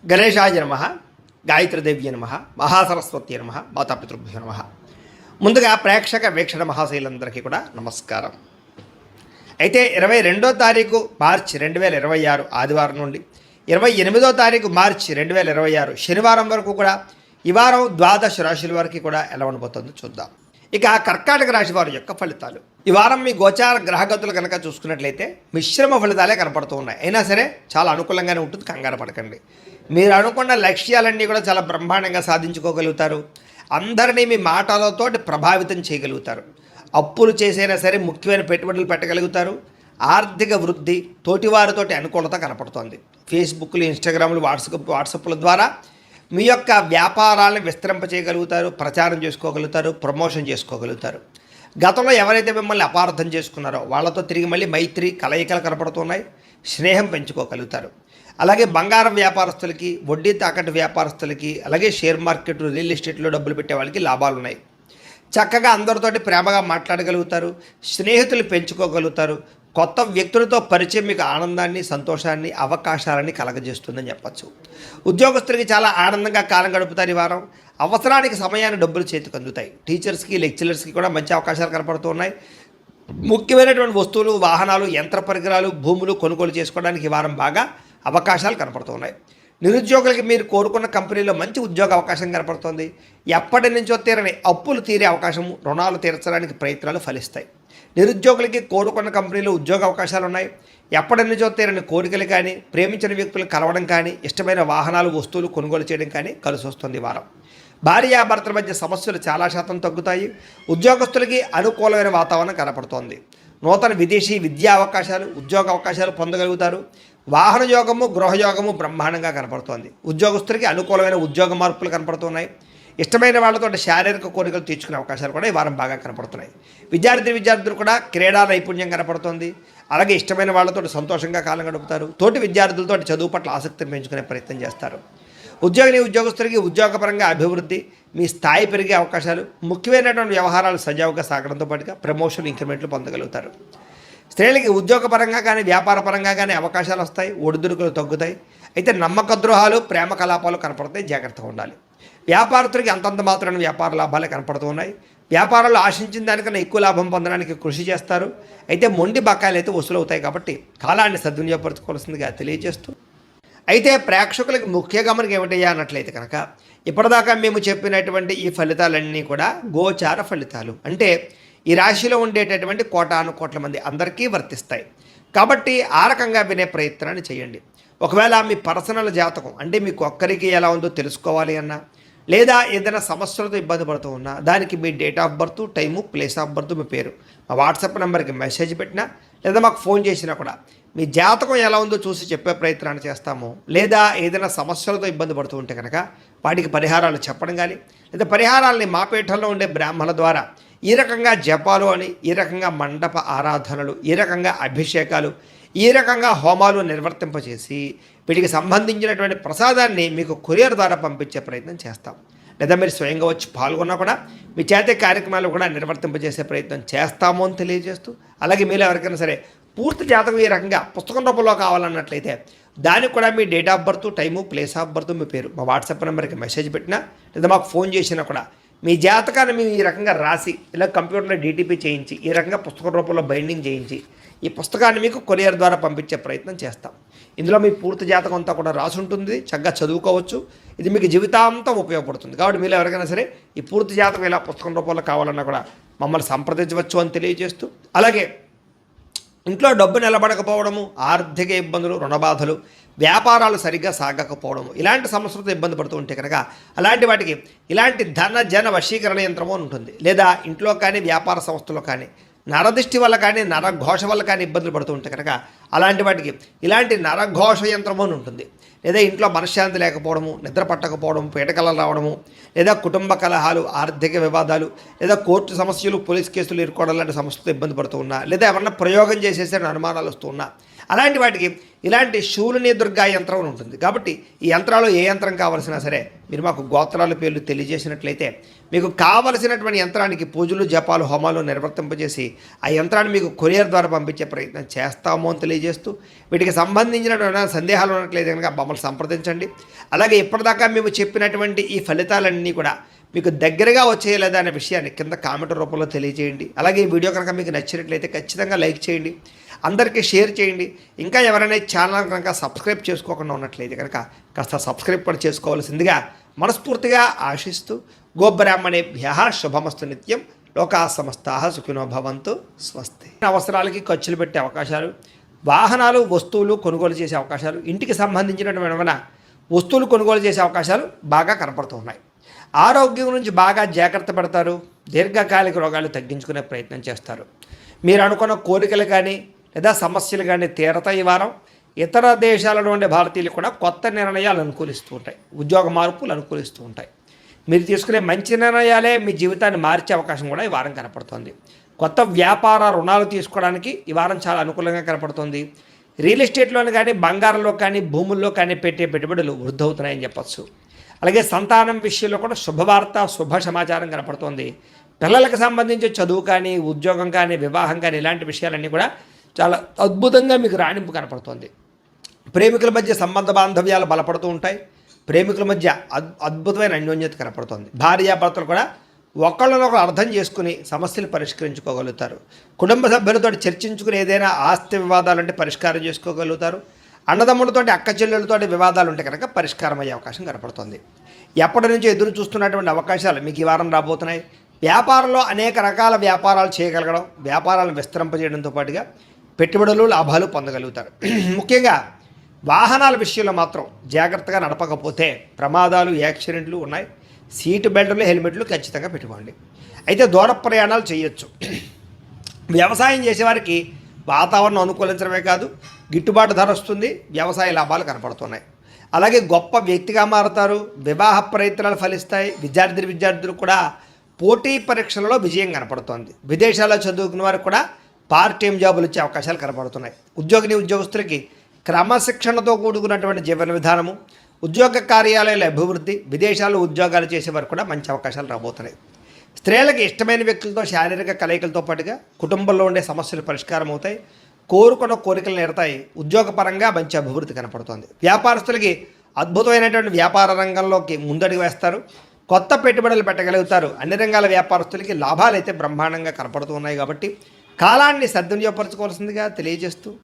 గణేశాయ నమ, గాయత్రీదేవ్య నమ, మహాసరస్వతి నమ, మాతాపితృభ్యో నమ. ముందుగా ప్రేక్షక వీక్షణ మహాశైలందరికీ కూడా నమస్కారం. అయితే 22వ తారీఖు మార్చి 2026 ఆదివారం నుండి 28వ తారీఖు మార్చి 2026 శనివారం వరకు కూడా ఈ వారం ద్వాదశ రాశుల వరకు కూడా ఎలా ఉండబోతుందో చూద్దాం. ఇక కర్కాటక రాశి వారి యొక్క ఫలితాలు. ఈ వారం మీ గోచార గ్రహగతులు కనుక చూసుకున్నట్లయితే మిశ్రమ ఫలితాలే కనపడుతూ ఉన్నాయి. అయినా సరే చాలా అనుకూలంగానే ఉంటుంది, కంగారు పడకండి. మీరు అనుకున్న లక్ష్యాలన్నీ కూడా చాలా బ్రహ్మాండంగా సాధించుకోగలుగుతారు. అందరినీ మీ మాటలతోటి ప్రభావితం చేయగలుగుతారు. అప్పులు చేసైనా సరే ముఖ్యమైన పెట్టుబడులు పెట్టగలుగుతారు. ఆర్థిక వృద్ధి, తోటివారితోటి అనుకూలత కనపడుతోంది. ఫేస్బుక్లు, ఇన్స్టాగ్రామ్లు, వాట్సాప్ల ద్వారా మీ యొక్క వ్యాపారాలను విస్తరింపచేయగలుగుతారు, ప్రచారం చేసుకోగలుగుతారు, ప్రమోషన్ చేసుకోగలుగుతారు. గతంలో ఎవరైతే మిమ్మల్ని అపార్థం చేసుకున్నారో వాళ్ళతో తిరిగి మళ్ళీ మైత్రి కలయికలు కనపడుతున్నాయి. స్నేహం పెంచుకోగలుగుతారు. అలాగే బంగారం వ్యాపారస్తులకి, వడ్డీ తాకట్టు వ్యాపారస్తులకి, అలాగే షేర్ మార్కెట్, రియల్ ఎస్టేట్లో డబ్బులు పెట్టే వాళ్ళకి లాభాలు ఉన్నాయి. చక్కగా అందరితోటి ప్రేమగా మాట్లాడగలుగుతారు. స్నేహితులు పెంచుకోగలుగుతారు. కొత్త వ్యక్తులతో పరిచయం మీకు ఆనందాన్ని, సంతోషాన్ని, అవకాశాలని కలగజేస్తుందని చెప్పచ్చు. ఉద్యోగస్తులకి చాలా ఆనందంగా కాలం గడుపుతారు ఈ వారం. అవసరానికి సమయాన్ని డబ్బులు చేతికి అందుతాయి. టీచర్స్కి, లెక్చరర్స్కి కూడా మంచి అవకాశాలు కనపడుతూ ఉన్నాయి. ముఖ్యమైనటువంటి వస్తువులు, వాహనాలు, యంత్ర పరికరాలు, భూములు కొనుగోలు చేసుకోవడానికి ఈ వారం బాగా అవకాశాలు కనపడుతున్నాయి. నిరుద్యోగులకి మీరు కోరుకున్న కంపెనీలో మంచి ఉద్యోగ అవకాశం కనపడుతుంది. ఎప్పటి నుంచో తీరని అప్పులు తీరే అవకాశము, రుణాలు తీర్చడానికి ప్రయత్నాలు ఫలిస్తాయి. నిరుద్యోగులకి కోరుకున్న కంపెనీలో ఉద్యోగ అవకాశాలు ఉన్నాయి. ఎప్పటి నుంచో తీరని కోరికలు కానీ, ప్రేమించిన వ్యక్తులు కలవడం కానీ, ఇష్టమైన వాహనాలు, వస్తువులు కొనుగోలు చేయడం కానీ కలిసి వస్తుంది వారం. భార్యాభర్తల మధ్య సమస్యలు చాలా శాతం తగ్గుతాయి. ఉద్యోగస్తులకి అనుకూలమైన వాతావరణం కనపడుతోంది. నూతన విదేశీ విద్యా అవకాశాలు, ఉద్యోగ అవకాశాలు పొందగలుగుతారు. వాహన యోగము, గృహయోగము బ్రహ్మాండంగా కనపడుతోంది. ఉద్యోగస్తులకి అనుకూలమైన ఉద్యోగ మార్పులు కనపడుతున్నాయి. ఇష్టమైన వాళ్ళతో శారీరక కోరికలు తీర్చుకునే అవకాశాలు కూడా ఈ వారం బాగా కనపడుతున్నాయి. విద్యార్థులు కూడా క్రీడా నైపుణ్యం కనపడుతోంది. అలాగే ఇష్టమైన వాళ్ళతో సంతోషంగా కాలం గడుపుతారు. తోటి విద్యార్థులతో చదువు పట్ల ఆసక్తిని పెంచుకునే ప్రయత్నం చేస్తారు. ఉద్యోగస్తులకి ఉద్యోగపరంగా అభివృద్ధి, మీ స్థాయి పెరిగే అవకాశాలు, ముఖ్యమైనటువంటి వ్యవహారాలు సజావుగా సాగడంతో పాటుగా ప్రమోషన్, ఇంక్రిమెంట్లు పొందగలుగుతారు. స్త్రీలకి ఉద్యోగపరంగా కానీ, వ్యాపారపరంగా కానీ అవకాశాలు వస్తాయి. ఒడిదుడుకులు తగ్గుతాయి. అయితే నమ్మక ద్రోహాలు, ప్రేమ కలాపాలు కనపడతాయి, జాగ్రత్తగా ఉండాలి. వ్యాపారస్తులకి అంతంత మాత్రమే వ్యాపార లాభాలే కనపడుతూ ఉన్నాయి. వ్యాపారాలు ఆశించిన దానికన్నా ఎక్కువ లాభం పొందడానికి కృషి చేస్తారు. అయితే మొండి బకాయిలు అయితే వసూలు అవుతాయి కాబట్టి కాలాన్ని సద్వినియోగపరచుకోవాల్సిందిగా తెలియజేస్తూ, అయితే ప్రేక్షకులకు ముఖ్య గమనిక ఏమిటయ్యా అన్నట్లయితే కనుక ఇప్పటిదాకా మేము చెప్పినటువంటి ఈ ఫలితాలన్నీ కూడా గోచార ఫలితాలు. అంటే ఈ రాశిలో ఉండేటటువంటి కోటాను కోట్ల మంది అందరికీ వర్తిస్తాయి. కాబట్టి ఆ రకంగా వినే ప్రయత్నాన్ని చేయండి. ఒకవేళ మీ పర్సనల్ జాతకం అంటే మీకు ఒక్కరికి ఎలా ఉందో తెలుసుకోవాలి అన్నా, లేదా ఏదైనా సమస్యలతో ఇబ్బంది పడుతూ ఉన్నా, దానికి మీ date of birth, time, place of birth, మీ పేరు మా వాట్సాప్ నెంబర్కి మెసేజ్ పెట్టినా, లేదా మాకు ఫోన్ చేసినా కూడా మీ జాతకం ఎలా ఉందో చూసి చెప్పే ప్రయత్నాన్ని చేస్తాము. లేదా ఏదైనా సమస్యలతో ఇబ్బంది పడుతూ ఉంటే కనుక వాటికి పరిహారాలు చెప్పడం కానీ, లేదా పరిహారాలని మా పీఠంలో ఉండే బ్రాహ్మణుల ద్వారా ఈ రకంగా జపాలు అని, ఈ రకంగా మండప ఆరాధనలు, ఈ రకంగా అభిషేకాలు, ఈ రకంగా హోమాలు నిర్వర్తింపచేసి వీటికి సంబంధించినటువంటి ప్రసాదాన్ని మీకు కొరియర్ ద్వారా పంపించే ప్రయత్నం చేస్తాం. లేదా మీరు స్వయంగా వచ్చి పాల్గొన్నా కూడా మీ చేతే కార్యక్రమాలు కూడా నిర్వర్తింపజేసే ప్రయత్నం చేస్తాము అని తెలియజేస్తూ, అలాగే మీరు ఎవరికైనా సరే పూర్తి జాతకం ఈ రకంగా పుస్తకం రూపంలో కావాలన్నట్లయితే దానికి కూడా మీ date of birth, time, place of birth, మీ పేరు మా వాట్సాప్ నెంబర్కి మెసేజ్ పెట్టినా, లేదా మాకు ఫోన్ చేసినా కూడా మీ జాతకాన్ని మేము ఈ రకంగా రాసి, ఇలా కంప్యూటర్లో డీటీపీ చేయించి, ఈ రకంగా పుస్తకం రూపంలో బైండింగ్ చేయించి ఈ పుస్తకాన్ని మీకు కొరియర్ ద్వారా పంపించే ప్రయత్నం చేస్తాం. ఇందులో మీ పూర్తి జాతకం అంతా కూడా రాసి ఉంటుంది. చక్కగా చదువుకోవచ్చు. ఇది మీకు జీవితాంతం ఉపయోగపడుతుంది. కాబట్టి మీరు ఎవరికైనా సరే ఈ పూర్తి జాతకం ఇలా పుస్తకం రూపంలో కావాలన్నా కూడా మమ్మల్ని సంప్రదించవచ్చు అని తెలియజేస్తూ, అలాగే ఇంట్లో డబ్బు నిలబడకపోవడము, ఆర్థిక ఇబ్బందులు, రుణబాధలు, వ్యాపారాలు సరిగ్గా సాగకపోవడము, ఇలాంటి సమస్యలతో ఇబ్బంది పడుతూ ఉంటే కనుక అలాంటి వాటికి ఇలాంటి ధన జన వశీకరణ యంత్రము అని ఉంటుంది. లేదా ఇంట్లో కానీ, వ్యాపార సంస్థలో కానీ నరదృష్టి వల్ల కానీ, నరఘోష వల్ల కానీ ఇబ్బందులు పడుతూ ఉంటే కనుక అలాంటి వాటికి ఇలాంటి నరఘోష యంత్రము అని ఉంటుంది. లేదా ఇంట్లో మనశ్శాంతి లేకపోవడము, నిద్ర పట్టకపోవడం, పీడకలలు రావడము, లేదా కుటుంబ కలహాలు, ఆర్థిక వివాదాలు, లేదా కోర్టు సమస్యలు, పోలీస్ కేసులు ఇరుకోవడం లాంటి సమస్యలతో ఇబ్బంది పడుతూ ఉన్నా, లేదా ఎవరన్నా ప్రయోగం చేసేసే అనుమానాలు వస్తూ ఉన్నా, అలాంటి వాటికి ఇలాంటి శూలిని దుర్గా యంత్రం అని ఉంటుంది. కాబట్టి ఈ యంత్రాలు ఏ యంత్రం కావాల్సినా సరే మీరు మాకు గోత్రాల పేర్లు తెలియజేసినట్లయితే మీకు కావలసినటువంటి యంత్రానికి పూజలు జపాలు హోమాలు నిర్వర్తింపజేసి ఆ యంత్రాన్ని మీకు కొరియర్ ద్వారా పంపించే ప్రయత్నం చేస్తాము అని తెలియజేస్తూ వీటికి సంబంధించినటువంటి సందేహాలు ఉన్నట్లయితే కనుక మమ్మల్ని సంప్రదించండి. అలాగే ఇప్పటిదాకా మేము చెప్పినటువంటి ఈ ఫలితాలన్నీ కూడా మీకు దగ్గరగా వచ్చేయలేదా అనే విషయాన్ని కింద కామెంట్ రూపంలో తెలియజేయండి. అలాగే ఈ వీడియో కనుక మీకు నచ్చినట్లయితే ఖచ్చితంగా లైక్ చేయండి, అందరికీ షేర్ చేయండి. ఇంకా ఎవరైనా ఛానల్ కనుక సబ్స్క్రైబ్ చేసుకోకుండా ఉన్నట్లయితే కనుక కాస్త సబ్స్క్రైబ్ కూడా చేసుకోవాల్సిందిగా మనస్ఫూర్తిగా ఆశిస్తూ గోబ్రాహ్మణేభ్యః శుభమస్తు నిత్యం, లోకా సమస్తాః సుఖినో భవంతు, స్వస్తి. అవసరాలకి ఖర్చులు పెట్టే అవకాశాలు, వాహనాలు వస్తువులు కొనుగోలు చేసే అవకాశాలు, ఇంటికి సంబంధించినటువంటి వస్తువులు కొనుగోలు చేసే అవకాశాలు బాగా కనపడుతున్నాయి. ఆరోగ్యం నుంచి బాగా జాగ్రత్త పడతారు. దీర్ఘకాలిక రోగాలు తగ్గించుకునే ప్రయత్నం చేస్తారు. మీరు అనుకున్న కోరికలు కానీ లేదా సమస్యలు కానీ తీరతాయి. ఈ వారం ఇతర దేశాలలో ఉండే భారతీయులు కూడా కొత్త నిర్ణయాలు అనుకూలిస్తూ ఉంటాయి, ఉద్యోగ మార్పులు అనుకూలిస్తూ ఉంటాయి. మీరు తీసుకునే మంచి నిర్ణయాలే మీ జీవితాన్ని మార్చే అవకాశం కూడా ఈ వారం కనపడుతుంది. కొత్త వ్యాపార రుణాలు తీసుకోవడానికి ఈ వారం చాలా అనుకూలంగా కనపడుతుంది. రియల్ ఎస్టేట్లోని కానీ బంగారంలో కానీ భూముల్లో కానీ పెట్టే పెట్టుబడులు వృద్ధి అవుతున్నాయని చెప్పచ్చు. అలాగే సంతానం విషయంలో కూడా శుభవార్త శుభ సమాచారం కనపడుతుంది. పిల్లలకు సంబంధించి చదువు కానీ ఉద్యోగం కానీ వివాహం కానీ ఇలాంటి విషయాలన్నీ కూడా చాలా అద్భుతంగా మీకు రాణింపు కనపడుతుంది. ప్రేమికుల మధ్య సంబంధ బాంధవ్యాలు బలపడుతూ ఉంటాయి. ప్రేమికుల మధ్య అద్భుతమైన అన్యోన్యత కనపడుతుంది. భార్యాభర్తలు కూడా ఒకళ్ళనొకరు అర్థం చేసుకుని సమస్యలు పరిష్కరించుకోగలుగుతారు. కుటుంబ సభ్యులతో చర్చించుకుని ఏదైనా ఆస్తి వివాదాలు అంటే పరిష్కారం చేసుకోగలుగుతారు. అన్నదమ్ములతో అక్క చెల్లెలతో వివాదాలు ఉంటే కనుక పరిష్కారం అయ్యే అవకాశం కనపడుతుంది. ఎప్పటి నుంచో ఎదురు చూస్తున్నటువంటి అవకాశాలు మీకు ఈ వారం రాబోతున్నాయి. వ్యాపారంలో అనేక రకాల వ్యాపారాలు చేయగలగడం, వ్యాపారాలను విస్తరింపజేయడంతో పాటుగా పెట్టుబడులు లాభాలు పొందగలుగుతారు. ముఖ్యంగా వాహనాల విషయంలో మాత్రం జాగ్రత్తగా నడపకపోతే ప్రమాదాలు యాక్సిడెంట్లు ఉన్నాయి. సీటు బెల్టులు హెల్మెట్లు ఖచ్చితంగా పెట్టుకోండి. అయితే దూర ప్రయాణాలు చేయొచ్చు. వ్యవసాయం చేసేవారికి వాతావరణం అనుకూలించడమే కాదు, గిట్టుబాటు ధర వస్తుంది, వ్యవసాయ లాభాలు కనపడుతున్నాయి. అలాగే గొప్ప వ్యక్తిగా మారుతారు. వివాహ ప్రయత్నాలు ఫలిస్తాయి. విద్యార్థులు కూడా పోటీ పరీక్షలలో విజయం కనపడుతోంది. విదేశాల్లో చదువుకున్న వారికి కూడా పార్ట్ టైం జాబులు వచ్చే అవకాశాలు కనపడుతున్నాయి. ఉద్యోగస్తులకి క్రమశిక్షణతో కూడుకున్నటువంటి జీవన విధానము, ఉద్యోగ కార్యాలయాల అభివృద్ధి, విదేశాల్లో ఉద్యోగాలు చేసేవారు కూడా మంచి అవకాశాలు రాబోతున్నాయి. స్త్రీలకు ఇష్టమైన వ్యక్తులతో శారీరక కలయికలతో పాటుగా కుటుంబంలో ఉండే సమస్యలు పరిష్కారం అవుతాయి. కోరుకున్న కోరికలు నేరతాయి. ఉద్యోగపరంగా మంచి అభివృద్ధి కనపడుతుంది. వ్యాపారస్తులకి అద్భుతమైనటువంటి వ్యాపార రంగంలోకి ముందడుగు వేస్తారు. కొత్త పెట్టుబడులు పెట్టగలుగుతారు. అన్ని రంగాల వ్యాపారస్తులకి లాభాలు అయితే బ్రహ్మాండంగా కనపడుతూ ఉన్నాయి. కాబట్టి కాలాన్ని సద్వినియోగపరచుకోవాల్సిందిగా తెలియజేస్తూ